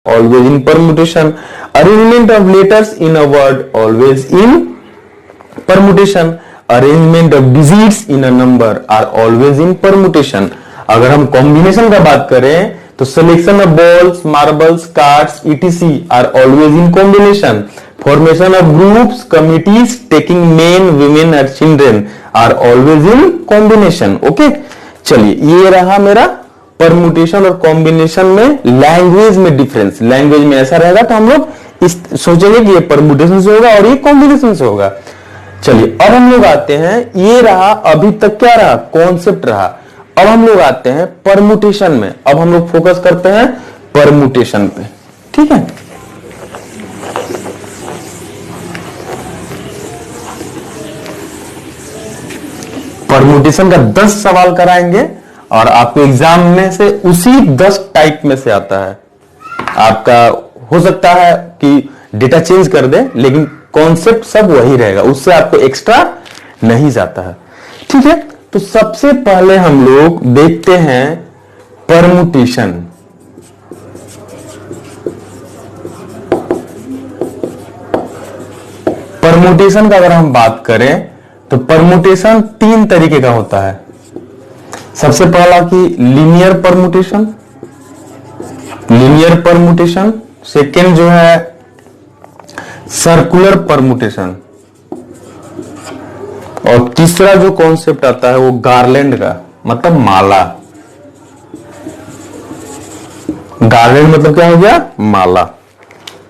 always in permutation. Arrangement of letters in a word, always in permutation. Arrangement of digits in a number are always in permutation. अगर हम combination का बात करें तो selection of balls, marbles, cards, etc. are always in combination. Formation of groups, committees, taking men, women or children are always in combination. Okay? चलिए ये रहा मेरा परमुटेशन और कॉम्बिनेशन में लैंग्वेज में डिफरेंस। लैंग्वेज में ऐसा रहेगा तो हम लोग इस सोचेंगे कि ये परमुटेशन से होगा और ये कॉम्बिनेशन से होगा। चलिए अब हम लोग आते हैं, ये रहा अभी तक क्या रहा, कॉन्सेप्ट रहा। अब हम लोग आते हैं परमुटेशन में। अब हम लोग फोकस करते हैं परमुटेशन पे, ठीक है। परमुटेशन का 10 सवाल कराएंगे और आपको एग्जाम में से उसी 10 टाइप में से आता है। आपका हो सकता है कि डेटा चेंज कर दे, लेकिन कॉन्सेप्ट सब वही रहेगा, उससे आपको एक्स्ट्रा नहीं जाता है, ठीक है। तो सबसे पहले हम लोग देखते हैं परमुटेशन। परमुटेशन का अगर हम बात करें तो परमुटेशन 3 तरीके का होता है। सबसे पहला कि लीनियर परमुटेशन, सेकेंड जो है सर्कुलर परमुटेशन, और तीसरा जो कॉन्सेप्ट आता है वो गार्लैंड का, मतलब माला। गार्लैंड मतलब क्या हो गया, माला,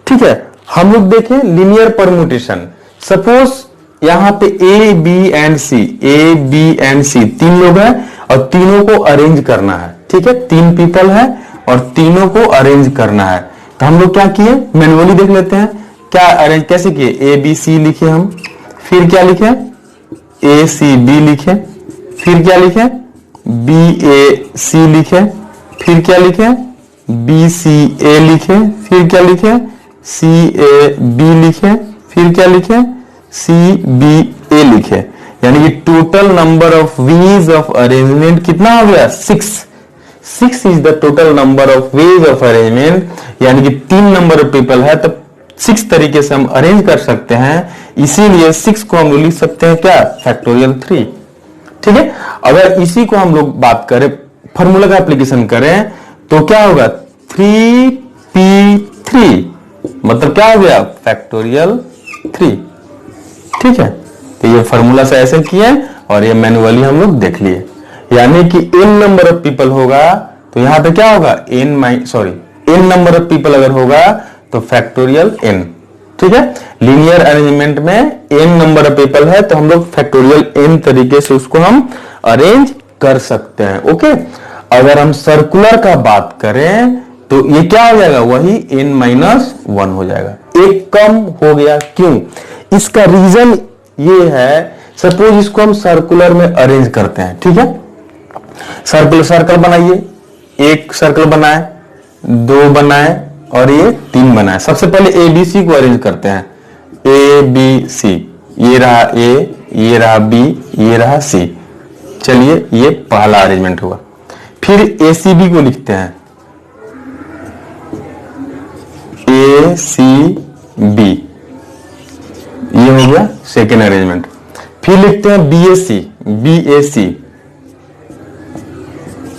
ठीक है। हम लोग देखें लीनियर परमुटेशन। सपोज यहां पे ए बी एंड सी 3 लोग हैं और तीनों को अरेंज करना है, ठीक है। 3 पीपल है और तीनों को अरेंज करना है। तो हम लोग क्या किए, मैन्युअली देख लेते हैं क्या अरेंज कैसे किए। ए बी सी लिखे हम, फिर क्या लिखे, ए सी बी लिखे, फिर क्या लिखे, बी ए सी लिखे, फिर क्या लिखे, बी सी ए लिखे, फिर क्या लिखे, सी ए बी लिखे, फिर क्या लिखे, सी बी ए लिखे। यानी कि total number of ways of arrangement कितना हो गया, 6 is the total number of ways of arrangement. यानी कि 3 नंबर ऑफ पीपल है तो 6 तरीके से हम अरेंज कर सकते हैं। इसीलिए 6 को हम लिख सकते हैं क्या, फैक्टोरियल 3, ठीक है। अगर इसी को हम लोग बात करें, फॉर्मूला का एप्लीकेशन करें तो क्या होगा, 3p3 मतलब क्या हो गया, फैक्टोरियल 3, ठीक है। तो ये फॉर्मूला से ऐसे किए और ये मैन्युअली हम लोग देख लिए। यानी कि n नंबर ऑफ पीपल होगा तो यहां पे क्या होगा, n नंबर ऑफ पीपल अगर होगा तो फैक्टोरियल n, ठीक है। लीनियर अरेंजमेंट में n नंबर ऑफ पीपल है तो हम लोग फैक्टोरियल n तरीके से उसको हम अरेंज कर सकते हैं, ओके। अगर हम सर्कुलर का बात करें तो ये क्या हो जाएगा, वही n-1 हो जाएगा, एक कम हो गया। क्यों, इसका रीजन ये है, सपोज इसको हम सर्कुलर में अरेंज करते हैं, ठीक है। सर्कल बनाइए, एक सर्कल बनाए, 2 बनाए और ये 3 बनाए। सबसे पहले ए बी सी को अरेंज करते हैं, ए बी सी, ये रहा ए, ये रहा बी, ये रहा सी। चलिए ये पहला अरेंजमेंट हुआ। फिर ए सी बी को लिखते हैं, ए सी बी, ये हो गया सेकेंड अरेंजमेंट। फिर लिखते हैं B A C, B A C,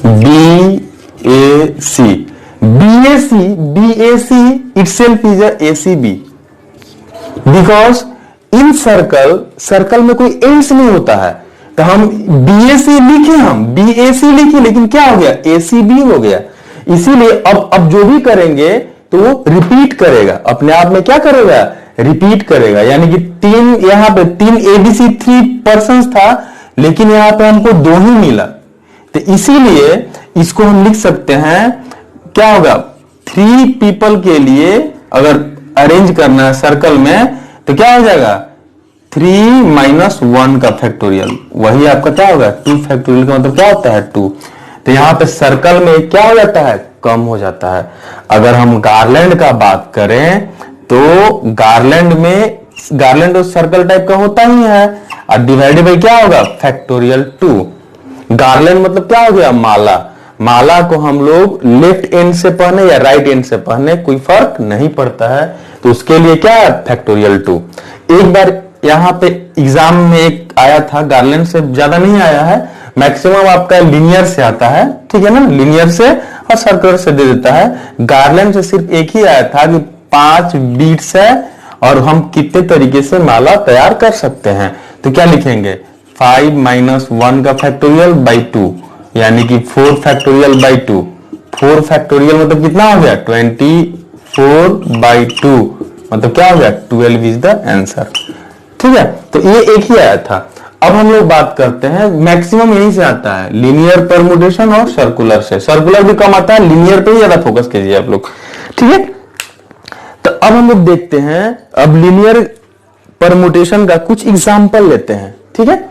B A C, B A C, B A C itself is A C B, because in circle में कोई एंड्स नहीं होता है। तो हम बी ए सी लिखे, हम बी ए सी लिखे, लेकिन क्या हो गया, ए सी बी हो गया। इसीलिए अब जो भी करेंगे तो वो रिपीट करेगा, अपने आप में क्या करेगा, रिपीट करेगा। यानी कि 3 यहां पे 3 एबीसी 3 पर्सन था, लेकिन यहां पे हमको 2 ही मिला, तो इसीलिए इसको हम लिख सकते हैं, क्या होगा, 3 पीपल के लिए अगर अरेंज करना है सर्कल में तो क्या हो जाएगा, 3-1 का फैक्टोरियल, वही आपका क्या होगा, 2 फैक्टोरियल का मतलब क्या होता है, 2। तो यहां पे सर्कल में क्या हो जाता है, कम हो जाता है। अगर हम गार्लैंड का बात करें तो गार्लैंड सर्कल टाइप का होता ही है और डिवाइडेड बाई क्या होगा, फैक्टोरियल 2। गार्लैंड मतलब क्या हो गया, माला। माला को हम लोग लेफ्ट एंड से पढ़ने या राइट एंड से पढ़ने कोई फर्क नहीं पड़ता है, तो उसके लिए क्या है फैक्टोरियल 2। एक बार यहाँ पे एग्जाम में एक आया था, गार्लैंड से ज्यादा नहीं आया है, मैक्सिमम आपका लीनियर से आता है, ठीक है ना, लीनियर से और सर्कुलर से दे देता है। गार्लैंड से सिर्फ एक ही आया था कि 5 बीट्स है और हम कितने तरीके से माला तैयार कर सकते हैं। तो क्या लिखेंगे 5 - 1 का फैक्टोरियल बाई 2, यानी कि 4 फैक्टोरियल बाई 2। 4 फैक्टोरियल मतलब कितना हो गया 24/2, मतलब क्या हो गया 12 इज द आंसर। ठीक है, तो ये एक ही आया था। अब हम लोग बात करते हैं, मैक्सिमम यहीं से आता है, लीनियर परमुटेशन और सर्कुलर से। सर्कुलर भी कम आता है, लीनियर पे ही ज्यादा फोकस कीजिए आप लोग, ठीक है। तो अब हम लोग देखते हैं, अब लीनियर परमुटेशन का कुछ एग्जांपल लेते हैं, ठीक है।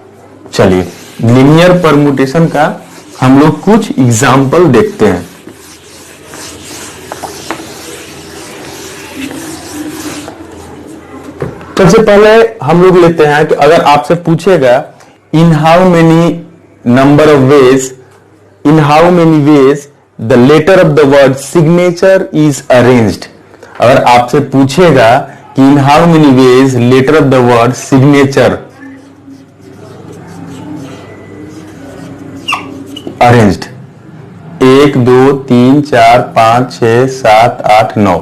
चलिए लीनियर परमुटेशन का हम लोग कुछ एग्जांपल देखते हैं। सबसे पहले हम लोग लेते हैं कि अगर आपसे पूछेगा in how many number of ways, in how many ways the letter of the word signature is arranged. अगर आपसे पूछेगा कि in how many ways letter of the word signature arranged, 1 2 3 4 5 6 7 8 9,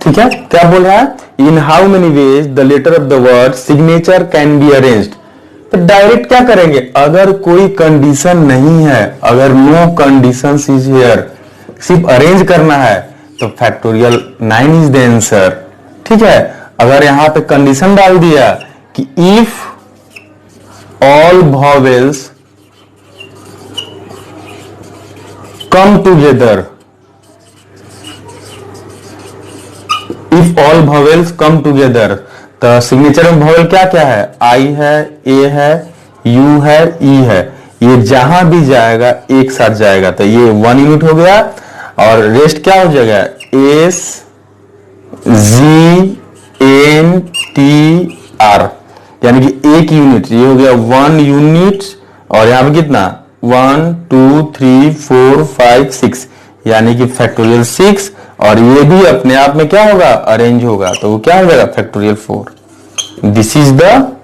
ठीक है। क्या बोल रहा है, in how many ways the letter of the word signature can be arranged. तो डायरेक्ट क्या करेंगे, अगर कोई कंडीशन नहीं है, अगर नो कंडीशन इज हियर, सिर्फ अरेंज करना है, तो फैक्टोरियल 9 इज द आंसर, ठीक है। अगर यहां पे कंडीशन डाल दिया कि if all vowels come together, if all vowels come together, तो सिग्नेचर में वॉवेल क्या क्या है, आई है, ए है, यू है, ई है, ये जहां भी जाएगा एक साथ जाएगा, तो ये 1 यूनिट हो गया। और रेस्ट क्या हो जाएगा, S G N T R, यानी कि 1 यूनिट, ये हो गया 1 यूनिट। और यहां पे कितना 1 2 3 4 5 6, यानी कि फैक्टोरियल 6। और ये भी अपने आप में क्या होगा, अरेंज होगा, तो वो क्या हो जाएगा factorial 4। This is the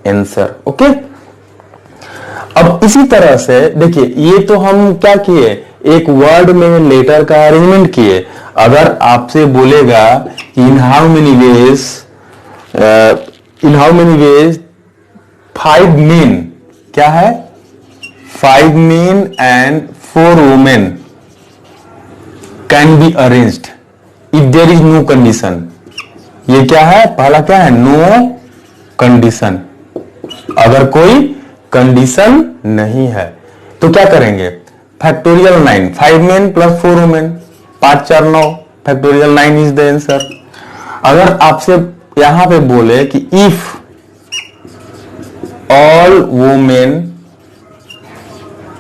answer, okay. अब इसी तरह से देखिए, ये तो हम क्या किए, एक वर्ड में लेटर का अरेंजमेंट किए। अगर आपसे बोलेगा in how many ways, in how many ways 5 men, क्या है 5 men and 4 women can be arranged if there is no condition. ये क्या है, पहला क्या है, नो कंडीशन। अगर कोई कंडीशन नहीं है तो क्या करेंगे, factorial 9, 5 main plus 4 women, 5 4 9, factorial 9 is the answer. अगर आपसे यहां पे बोले कि if all women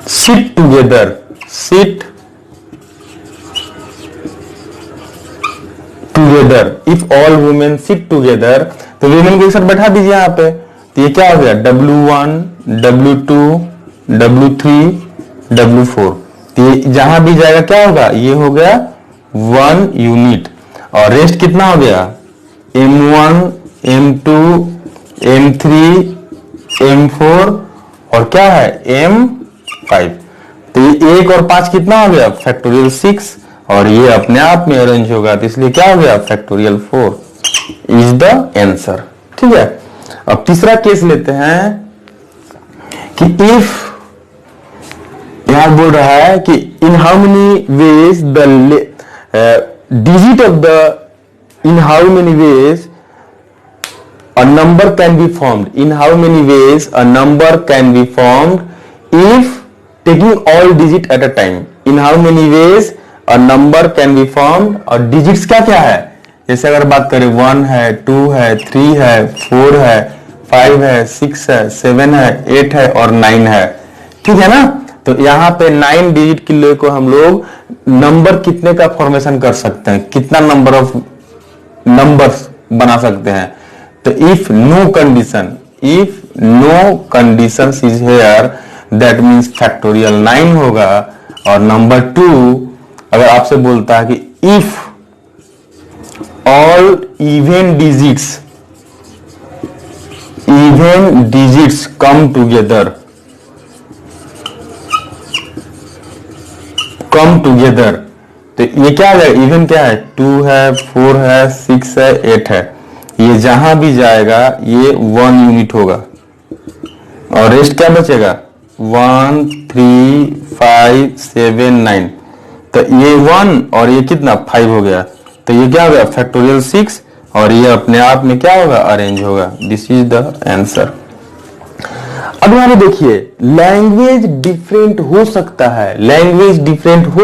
sit together, sit together, if all women sit together, तो वुमेन को एक साथ बैठा दीजिए यहाँ पे, तो ये क्या हो गया W1 W2 W3 W4, तो ये जहां भी जाएगा क्या होगा, ये हो गया 1 यूनिट। और रेस्ट कितना हो गया M1 M2 M3 M4 और क्या है M5, तो ये 1 और 5 कितना हो गया फैक्टोरियल 6, और ये अपने आप में अरेंज होगा, तो इसलिए क्या हो गया फैक्टोरियल 4 इज द आंसर, ठीक है। अब तीसरा केस लेते हैं कि इफ, यहां बोल रहा है कि in how many ways the digit of the, in how many veg a number can be formed, in how many ways a number can be formed if taking all digit at a time, in how many ways a number can be formed। और digits क्या क्या है, जैसे अगर बात करें 1 है 2 है 3 है 4 है 5 है 6 है 7 है 8 है और 9 है, ठीक है ना। तो यहाँ पे 9 डिजिट के लिए को हम लोग नंबर कितने का फॉर्मेशन कर सकते हैं, कितना नंबर ऑफ नंबर्स बना सकते हैं। तो if no condition, if no condition is here, that means factorial 9 होगा। और नंबर 2, अगर आपसे बोलता है कि if all even digits come together, तो ये क्या है? इवन क्या है? 2 है, 4 है, 6 है, 8 है। ये जहां भी जाएगा ये 1 यूनिट होगा और रेस्ट क्या बचेगा? 1, 3, 5, 7, 9। तो ये 1 और ये कितना? 5 हो गया। तो ये क्या होगा? फैक्टोरियल 6, और ये अपने आप में क्या होगा? अरेंज होगा। This is the answer. अब यहां पे देखिए, लैंग्वेज डिफरेंट हो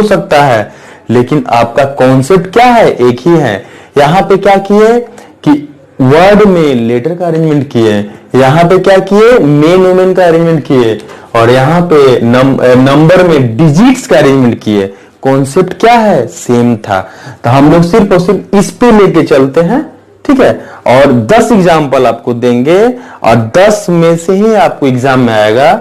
सकता है, लेकिन आपका कॉन्सेप्ट क्या है? एक ही है। यहां पे क्या किए कि वर्ड में लेटर का अरेंजमेंट किए, यहां पे क्या किए? मेन वुमेन का अरेंजमेंट किए, और यहां पे नंबर में डिजिट्स का अरेंजमेंट किए। कॉन्सेप्ट क्या है? सेम था। तो हम लोग सिर्फ और सिर्फ इस पे लेके चलते हैं, ठीक है। और 10 एग्जाम्पल आपको देंगे, और 10 में से ही आपको एग्जाम में आएगा,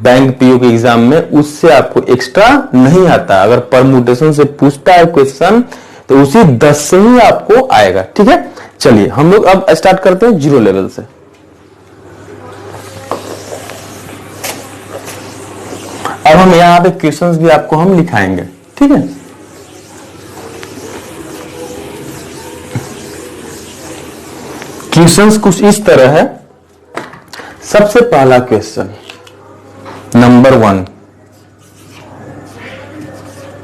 बैंक पीओ के एग्जाम में, उससे आपको एक्स्ट्रा नहीं आता। अगर परमुटेशन से पूछता है क्वेश्चन तो उसी 10 से ही आपको आएगा, ठीक है। चलिए हम लोग अब स्टार्ट करते हैं 0 लेवल से। अब हम यहां पे क्वेश्चंस भी आपको हम लिखाएंगे, ठीक है। क्वेश्चंस कुछ इस तरह है। सबसे पहला question, number 1,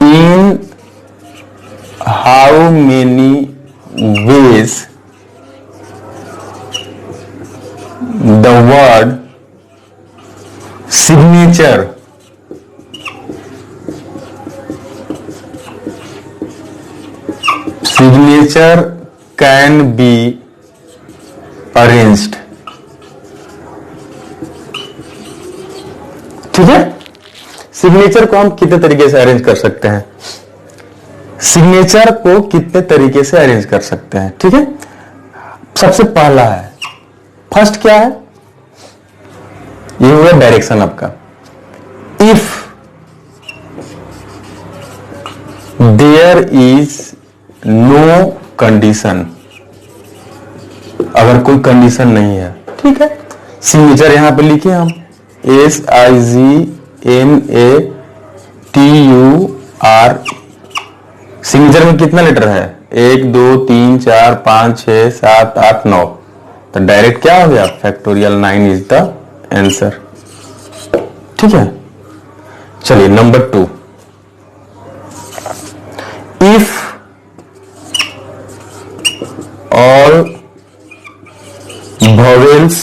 in how many ways the word signature can be arranged, ठीक है। सिग्नेचर को हम कितने तरीके से अरेंज कर सकते हैं? ठीक है। सबसे पहला है, फर्स्ट क्या है? ये हुआ डायरेक्शन आपका। If there is no condition, अगर कोई कंडीशन नहीं है, ठीक है। सिग्नेचर यहां पे लिखे हम SIGNATUR। सिग्नेचर में कितना लेटर है? 1, 2, 3, 4, 5, 6, 7, 8, 9। तो डायरेक्ट क्या हो गया? फैक्टोरियल 9 इज द आंसर, ठीक है। चलिए number 2, if all vowels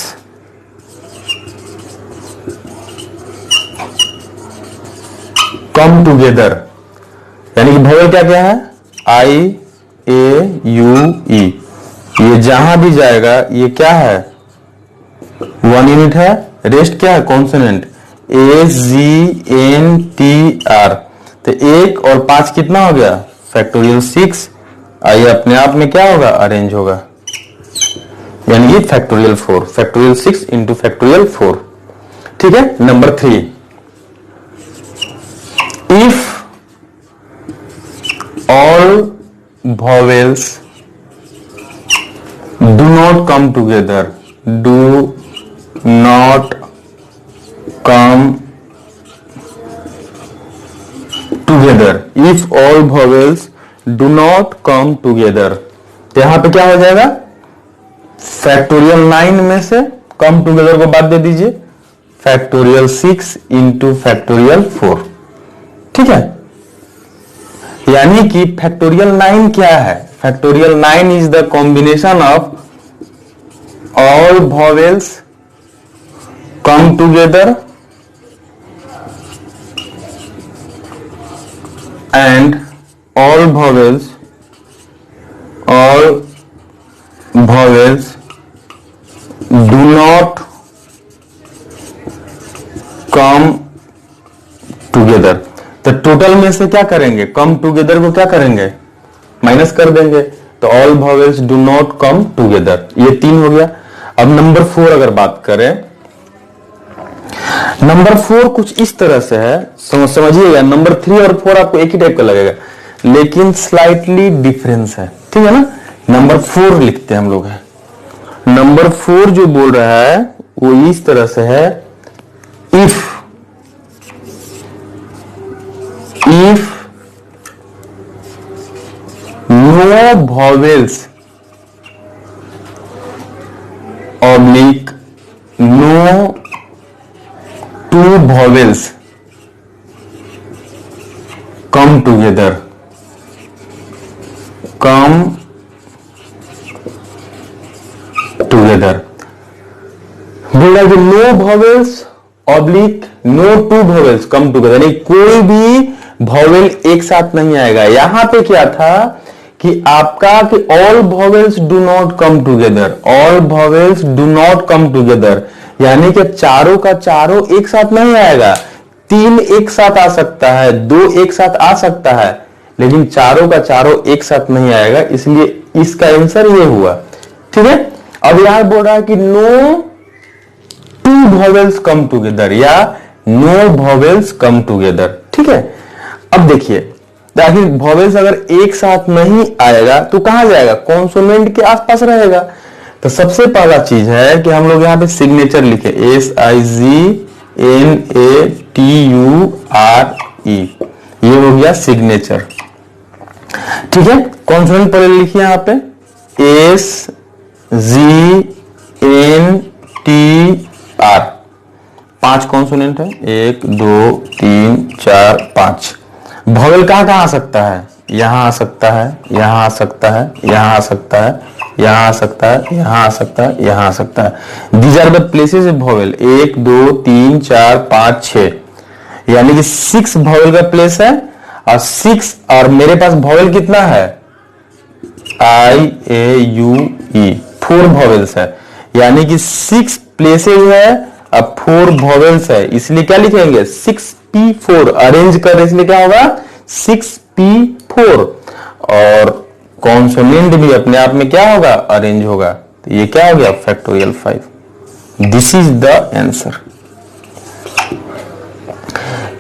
come together, यानी कि vowel क्या क्या है? I-A-U-E। ये जहां भी जाएगा ये क्या है? 1 यूनिट है। रेस्ट क्या है? Consonant AGNTR। तो 1 और 5 कितना हो गया? फैक्टोरियल 6। आइए अपने आप में क्या होगा? अरेंज होगा, यानी कि फैक्टोरियल 4, फैक्टोरियल 6 इंटू फैक्टोरियल 4, ठीक है। Number 3, if all vowels do not come together, if all vowels do not come together, तो यहां पे क्या हो जाएगा? फैक्टोरियल 9 में से कम टुगेदर को बात दे दीजिए, फैक्टोरियल 6 इंटू फैक्टोरियल 4, ठीक है। यानी कि फैक्टोरियल 9 क्या है? Factorial 9 is the combination of all vowels come together and all vowels do not come together। तो टोटल में से क्या करेंगे? कम टुगेदर को क्या करेंगे? माइनस कर देंगे। तो all vowels do not come together, ये 3 हो गया। अब नंबर 4 अगर बात करें, नंबर 4 कुछ इस तरह से है, समझिएगा। नंबर 3 और 4 आपको एक ही टाइप का लगेगा, लेकिन स्लाइटली डिफरेंस है, ठीक है ना। नंबर 4 लिखते हैं हम लोग है। नंबर 4 जो बोल रहा है वो इस तरह से है, if no vowels oblique no two vowels come together बोल रहा है कि no vowels oblique no two vowels come together, यानी कोई भी वॉवेल एक साथ नहीं आएगा। यहां पे क्या था कि आपका कि all vowels do not come together, all vowels do not come together, यानी कि चारों का चारों एक साथ नहीं आएगा। 3 एक साथ आ सकता है, 2 एक साथ आ सकता है, लेकिन चारों का चारों एक साथ नहीं आएगा, इसलिए इसका आंसर ये हुआ, ठीक है। अब यहां बोल रहा है कि no two vowels come together या नो वॉवेल्स कम टुगेदर, ठीक है। अब देखिए, आखिर वॉवेल्स अगर एक साथ नहीं आएगा तो कहां जाएगा, कॉन्सोनेंट के आसपास रहेगा। तो सबसे पहला चीज है कि हम लोग यहां पे सिग्नेचर लिखे, SIGNATURE, ये हो गया सिग्नेचर, ठीक है। कॉन्सोनेंट पहले लिखिए यहां पे, SGNTR, 5 कॉन्सोनेंट है, 1 2 3 4 5। वॉवेल कहां कहां आ सकता है, यहां आ सकता है, यहां आ सकता है, यहां आ सकता है, यहां आ सकता है, यहां आ सकता है, यहां आ सकता है। These are the places of vowel, 1 2 3 4 5 6, यानी कि 6 वॉवेल का प्लेस है। और 6 और मेरे पास वॉवेल कितना है, IAUE, 4 वॉवेल्स है, यानी कि 6 प्लेसेस है अब 4 वॉवेल्स है, इसलिए क्या लिखेंगे 6P4, अरेंज कर इसलिए क्या होगा 6P4। और कॉन्सोनेंट भी अपने आप में क्या होगा, अरेंज होगा, तो ये क्या हो गया factorial 5। This is the answer.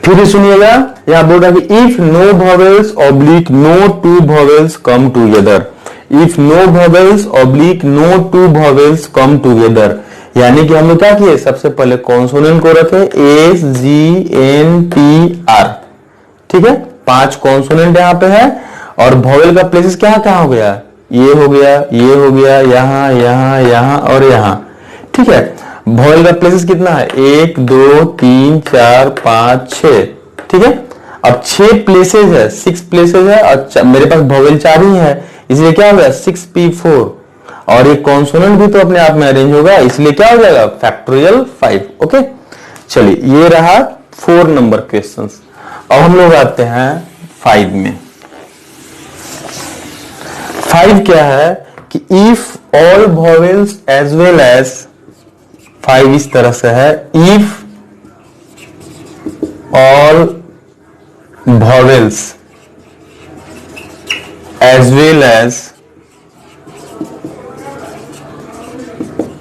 फिर सुनिएगा, यहां बोल रहा है कि if no vowels oblique no two vowels come together, if no vowels oblique no two vowels come together, यानी कि हम लोग क्या किए, सबसे पहले कॉन्सोनेंट को रखे SGNTR, ठीक है। 5 कॉन्सोनेंट यहां पे है, और वॉवेल का प्लेसेस क्या क्या हो गया, ये हो गया, ये हो गया, यहां यहां यहां और यहां, ठीक है। वॉवेल का प्लेसेस कितना है, 1 2 3 4 5 6, ठीक है। अब 6 प्लेसेस है, 6 प्लेसेस है, और मेरे पास वॉवेल 4 ही है, इसलिए क्या हो गया 6P4। और ये कॉन्सोनेंट भी तो अपने आप में अरेंज होगा, इसलिए क्या हो जाएगा फैक्टोरियल 5। ओके, चलिए ये रहा 4 नंबर क्वेश्चंस। अब हम लोग आते हैं 5 में। 5 क्या है कि if all vowels as well as, 5 इस तरह से है, if all vowels as well as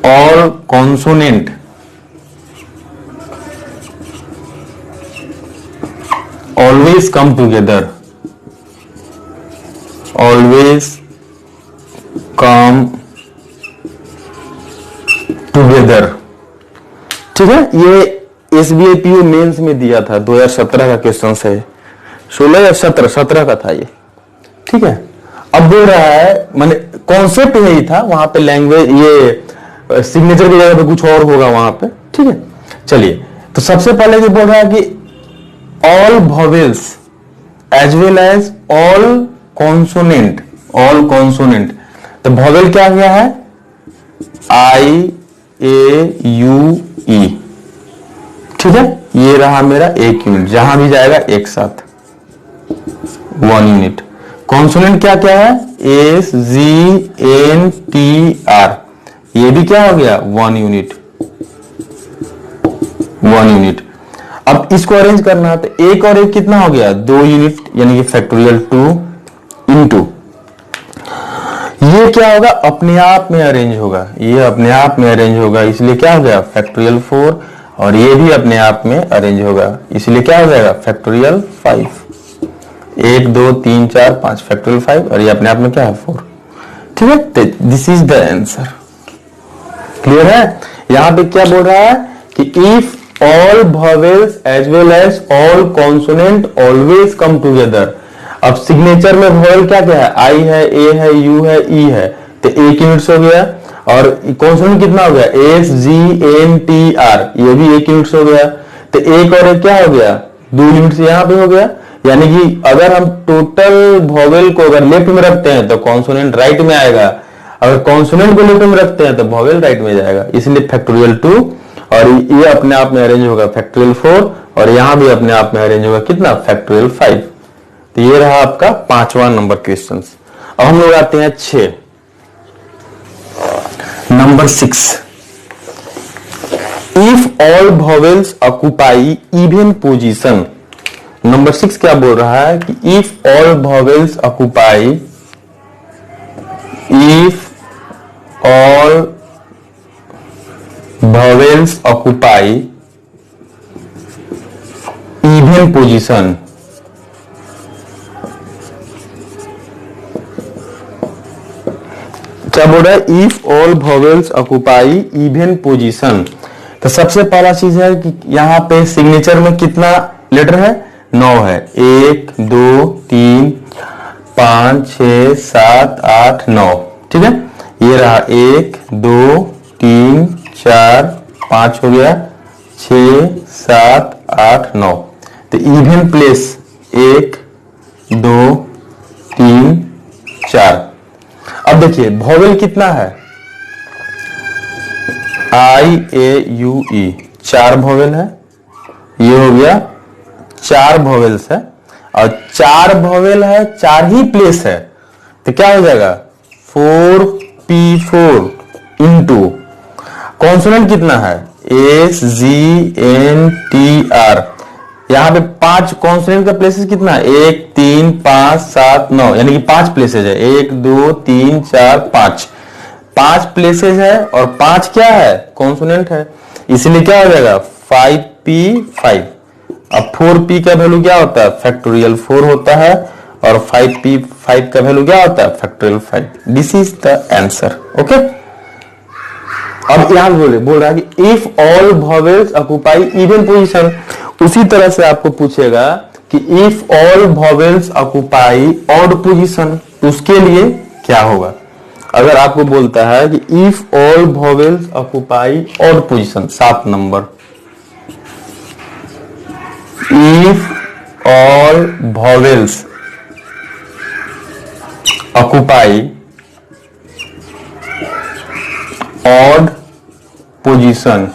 all consonant always come together, always come together, ठीक है। ये SBI PO मेंस में दिया था, 2017 का क्वेश्चन है, 16 या 17 का था ये, ठीक है। अब बोल रहा है, माने कॉन्सेप्ट यही था, वहां पे लैंग्वेज ये सिग्नेचर की जगह पे कुछ और होगा वहां पे, ठीक है। चलिए, तो सबसे पहले ये बोल रहा है कि all vowels as well as all consonant, all consonant, तो वॉवेल क्या गया है IAUE, ठीक है। ये रहा मेरा 1 यूनिट, जहां भी जाएगा एक साथ 1 यूनिट। कॉन्सोनेंट क्या क्या है SGNTR, ये भी क्या हो गया 1 यूनिट, 1 यूनिट। अब इसको अरेंज करना है, तो एक और एक कितना हो गया 2 यूनिट, यानी कि फैक्टोरियल 2 इंटू, ये क्या होगा अपने आप में अरेंज होगा, ये अपने आप में अरेंज होगा, इसलिए क्या हो गया फैक्टोरियल 4। और ये भी अपने आप में अरेंज होगा, इसलिए क्या हो जाएगा फैक्टोरियल 5। 1 2 3 4 5 फैक्टोरियल 5 और ये अपने आप में क्या है 4। ठीक है, this is the answer. Clear है? यहां पे क्या बोल रहा है कि if all vowels as well as all consonant always come together. अब सिग्नेचर में वॉवेल क्या क्या है, आई है, ए है, यू है, ई है, तो एक यूनिट्स हो गया। और कॉन्सोनेंट कितना हो गया, S G N T R, ये भी एक यूनिट्स हो गया। तो एक और एक क्या हो गया, 2 यूनिट्स यहां पे हो गया। यानी कि अगर हम टोटल वॉवेल को अगर लेफ्ट में रखते हैं तो कॉन्सोनेंट राइट में आएगा, अगर कॉन्सोनेंट को लेफ्ट में रखते हैं तो वॉवेल राइट में जाएगा, इसलिए फैक्टोरियल 2। और ये अपने आप में अरेंज होगा फैक्टोरियल 4 और यहां भी अपने आप में अरेंज होगा कितना फैक्टोरियल 5। तो ये रहा आपका 5वां नंबर क्वेश्चन। अब हम लोग आते हैं 6 number 6। If all vowels occupy even position. Number 6 क्या बोल रहा है कि if all vowels occupy, if all vowels occupy even position. क्या बोल रहा है, if all vowels occupy even position. तो सबसे पहला चीज है कि यहां पे सिग्नेचर में कितना लेटर है, 9 है। 1 2 3 5 6 7 8 9। ठीक है, ये रहा 1 2 3 4 5 हो गया, 6 7 8 9। तो इवन प्लेस 1 2 3 4। अब देखिए वॉवेल कितना है, आई ए यू ई, 4 वॉवेल है। ये हो गया 4 वॉवेल्स है और 4 वॉवेल है, 4 ही प्लेस है, तो क्या हो जाएगा 4p4 इंटू कॉन्सोनेंट कितना है, S G N T R. यहां पे 5 कॉन्सोनेंट का प्लेसेस कितना है, 1 3 5 7 9, यानी कि 5 प्लेसेस है। 1 2 3 4 5, 5 प्लेसेस है और 5 क्या है कॉन्सोनेंट है, इसलिए क्या हो जाएगा 5p5। अब 4p का वैल्यू क्या होता है फैक्टोरियल 4 होता है और 5p5 का वैल्यू क्या होता है factorial 5। This is the answer. Okay, अब यहां बोल रहा है कि if all vowels occupy even position. उसी तरह से आपको पूछेगा कि if all vowels occupy odd position, उसके लिए क्या होगा। अगर आपको बोलता है कि if all vowels occupy odd position, 7 number, if all vowels occupy odd position,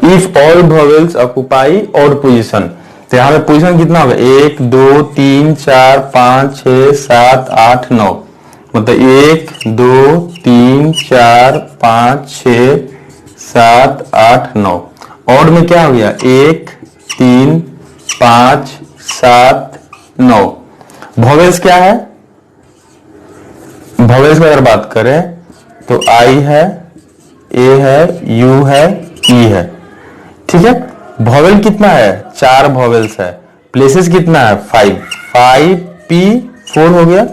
if all vowels occupy odd position, तो यहां पे पोजीशन कितना होगा 1 2 3 4 5 6 7 8 9, मतलब 1 2 3 4 5 6 7 8 9। ऑड में क्या हो गया 1 3 5 7 9। वॉवेल्स क्या है, वॉवेल्स में अगर बात करें तो आई है, ए है, यू है, ई है। ठीक है, वॉवेल कितना है 4 वॉवेल्स है, प्लेसेस कितना है 5, 5p4 हो गया।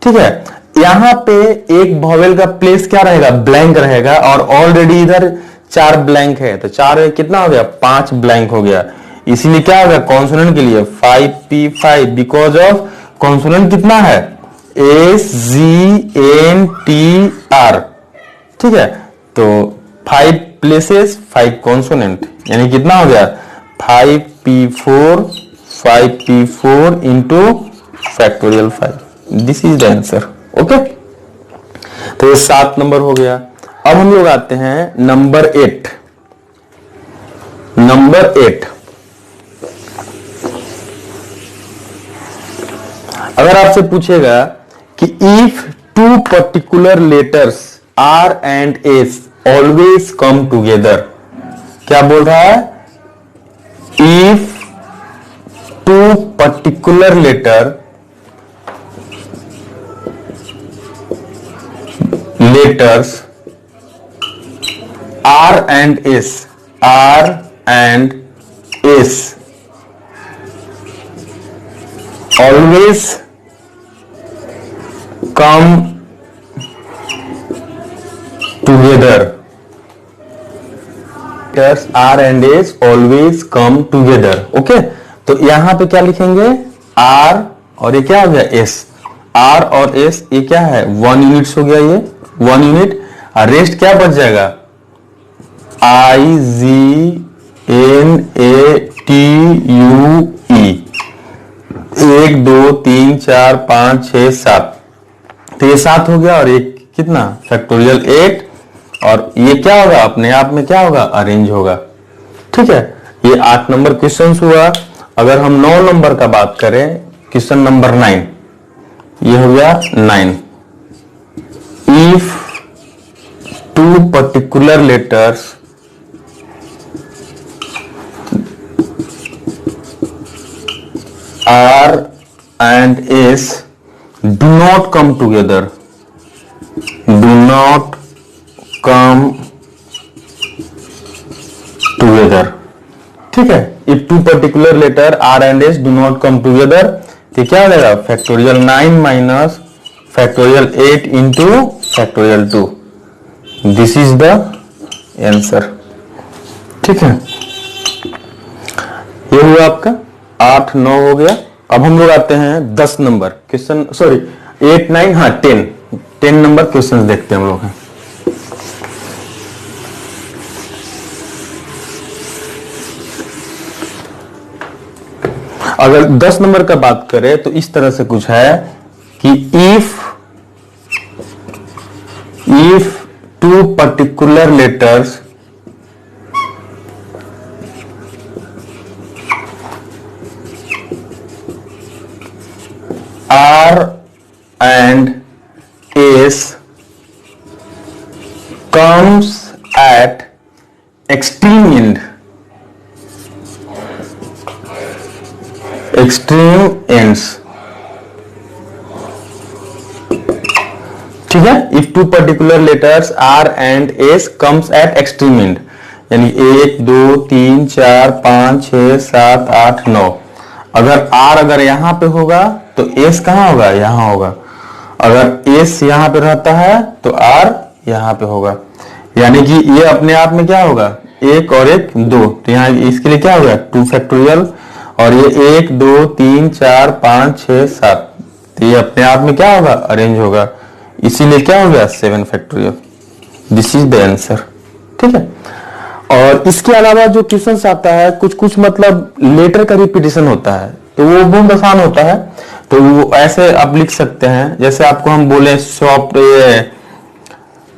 ठीक है, यहां पे एक वॉवेल का प्लेस क्या रहेगा ब्लैंक रहेगा और ऑलरेडी इधर 4 ब्लैंक है, तो 4 कितना हो गया 5 ब्लैंक हो गया, इसीलिए क्या हो गया कॉन्सोनेंट के लिए 5p5 बिकॉज ऑफ कॉन्सोनेंट कितना है S G N T R. ठीक है, तो 5 प्लेसेस 5 कॉन्सोनेंट, यानी कितना हो गया 5p4 into factorial 5। This is the answer. Okay, तो ये 7 नंबर हो गया। अब हम लोग आते हैं नंबर 8। नंबर 8, अगर आपसे पूछेगा कि if 2 particular letters R and S always come together, क्या बोल रहा है, if 2 particular letters and S, R and S always come together. R and S always come together. Okay, तो यहां पे क्या लिखेंगे? R और ये क्या हो गया? S. R और S ये क्या है? 1 यूनिट्स हो गया, ये 1 यूनिट। और रेस्ट क्या बच जाएगा? IGNATUE। 1 2 3 4 5 6 7, तो ये 7 हो गया। और ये कितना? फैक्टोरियल 8। और ये क्या होगा? अपने आप में क्या होगा? अरेंज होगा। ठीक है, ये 8 नंबर क्वेश्चन हुआ। अगर हम 9 नंबर का बात करें, क्वेश्चन नंबर 9, ये हो गया 9। If 2 particular letters R and S do not come together, do not come together। ठीक है, if 2 particular letter R and S do not come together, तो क्या हो जाएगा? Factorial 9 minus factorial 8 into factorial 2। This is the answer. ठीक है, ये हुआ आपका 8 9 हो गया। अब हम लोग आते हैं 10 नंबर क्वेश्चन, सॉरी 8 9, हाँ 10 नंबर क्वेश्चन देखते हैं हम लोग हैं। अगर 10 नंबर का बात करें तो इस तरह से कुछ है कि if 2 particular letters R and S comes at extreme ends, ठीक है। if 2 particular letters R and S comes at extreme end, यानी 1 2 3 4 5 6 7 8 9। अगर R अगर यहां पे होगा तो S कहां होगा? यहां होगा। अगर S यहां पे रहता है तो R यहां पे होगा, यानी कि ये अपने आप में क्या होगा? 1 और 1 2, तो यहां इसके लिए क्या होगा? 2 फैक्टोरियल। और ये 1 2 3 4 5 6 7, तो ये अपने आप में क्या होगा? अरेंज होगा। इसीलिए क्या हो गया? 7 factorial. This is the answer. ठीक है, और इसके अलावा जो क्वेश्चंस आता है कुछ मतलब लेटर का रिपीटिशन होता है, तो वो बहुत आसान होता है। तो वो ऐसे आप लिख सकते हैं, जैसे आपको हम बोले सॉफ्टवेयर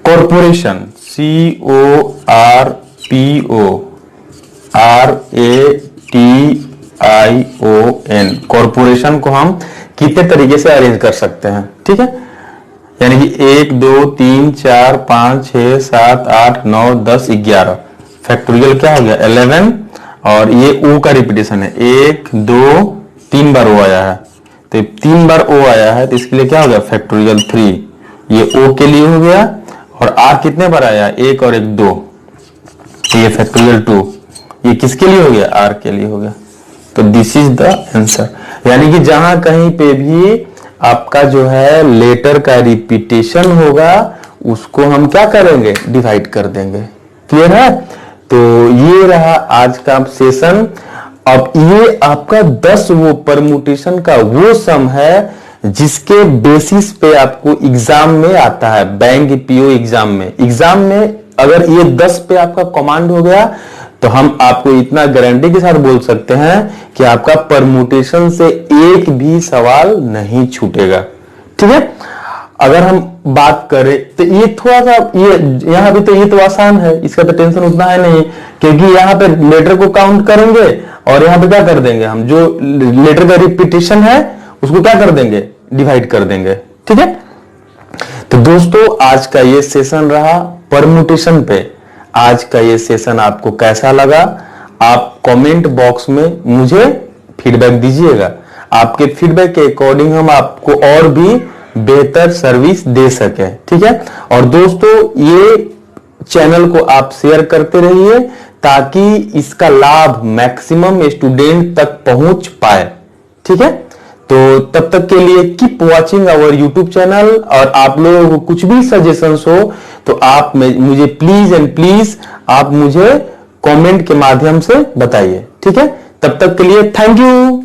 कॉर्पोरेशन, CORPORATION, कॉर्पोरेशन को हम कितने तरीके से अरेंज कर सकते हैं। ठीक है, यानी कि 1 2 3 4 5 6 7 8 9 10 11, फैक्टोरियल क्या हो गया? 11। और ये O का रिपीटेशन है, 1 2 3 बार O आया है, तो 3 बार O आया है, तो इसके लिए क्या हो गया? फैक्टोरियल 3। ये O के लिए हो गया। और R कितने बार आया? 1 और 1 2, तो ये फैक्टोरियल 2। ये किसके लिए हो गया? R के लिए हो गया। तो दिस इज द आंसर। यानी कि जहां कहीं पे भी आपका जो है लेटर का रिपीटेशन होगा, उसको हम क्या करेंगे? डिवाइड कर देंगे। क्लियर है? तो ये रहा आज का सेशन। अब ये आपका 10 वो परमुटेशन का वो सम है जिसके बेसिस पे आपको एग्जाम में आता है, बैंक पीओ एग्जाम में अगर ये 10 पे आपका कमांड हो गया तो हम आपको इतना गारंटी के साथ बोल सकते हैं कि आपका परमुटेशन से एक भी सवाल नहीं छूटेगा। ठीक है, अगर हम बात करें तो ये थोड़ा सा ये यहाँ भी तो ये तो आसान है, इसका तो टेंशन उतना है नहीं, क्योंकि यहाँ पे लेटर को काउंट करेंगे और यहाँ पे क्या कर देंगे? हम जो लेटर का रिपीटेशन है उसको क्या कर देंगे? डिवाइड कर देंगे। ठीक है, तो दोस्तों आज का ये सेशन रहा परमुटेशन पे। आज का ये सेशन आपको कैसा लगा? आप कमेंट बॉक्स में मुझे फीडबैक दीजिएगा। आपके फीडबैक के अकॉर्डिंग हम आपको और भी बेहतर सर्विस दे सके। ठीक है, और दोस्तों ये चैनल को आप शेयर करते रहिए ताकि इसका लाभ मैक्सिमम स्टूडेंट तक पहुंच पाए। ठीक है, तो तब तक के लिए keep watching our YouTube channel. और आप लोगों को कुछ भी सजेशंस हो तो आप मुझे प्लीज एंड प्लीज आप मुझे कमेंट के माध्यम से बताइए। ठीक है, तब तक के लिए थैंक यू।